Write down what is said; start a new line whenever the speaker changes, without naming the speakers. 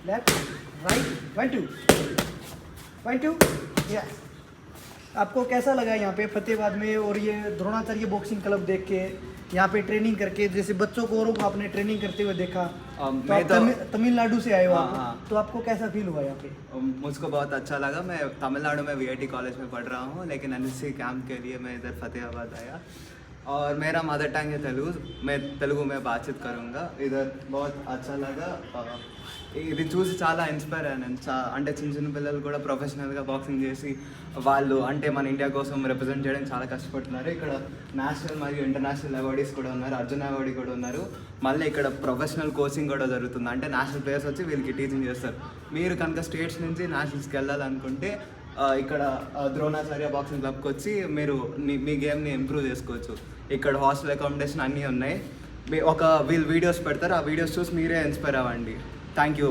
Left right 1 2 1 2 yes. आपको कैसा लगा यहाँ पे फतेहाबाद में और ये द्रोणाचार्य बॉक्सिंग क्लब देख के, यहाँ पे ट्रेनिंग करके, जैसे बच्चों को औरों को आपने ट्रेनिंग करते हुए देखा, तो आप तमिलनाडु से आए हो आप, तो आपको कैसा फील हुआ यहाँ पे?
मुझको बहुत अच्छा लगा। मैं तमिलनाडु में वीआईटी कॉलेज में पढ़ रहा हूँ, लेकिन एनएससी कैंप के लिए मैं इधर फतेहाबाद आया और मेरा मदर टंग है तेलुगु। मैं तेलुगु में बातचीत करूँगा। इधर बहुत अच्छा लगा। ఇది చూసి చాలా ఇన్స్పైర్ అయ్యాను. అంటే చిన్న చిన్న పిల్లలు కూడా ప్రొఫెషనల్గా బాక్సింగ్ చేసి వాళ్ళు అంటే మన ఇండియా కోసం రిప్రజెంట్ చేయడం చాలా కష్టపడుతున్నారు. ఇక్కడ నేషనల్ మరియు ఇంటర్నేషనల్ అవార్డీస్ కూడా ఉన్నారు, అర్జున్ అవార్డీ కూడా ఉన్నారు. మళ్ళీ ఇక్కడ ప్రొఫెషనల్ కోచింగ్ కూడా జరుగుతుంది. అంటే నేషనల్ ప్లేయర్స్ వచ్చి వీళ్ళకి టీచింగ్ చేస్తారు. మీరు కనుక స్టేట్స్ నుంచి నేషనల్స్కి వెళ్ళాలనుకుంటే ఇక్కడ ద్రోణాచార్య బాక్సింగ్ క్లబ్కి వచ్చి మీరు మీ గేమ్ని ఇంప్రూవ్ చేసుకోవచ్చు. ఇక్కడ హాస్టల్ అకామిడేషన్ అన్నీ ఉన్నాయి. వీళ్ళు వీడియోస్ పెడతారు, ఆ వీడియోస్ చూసి మీరే ఇన్స్పైర్ అవ్వండి. Thank you.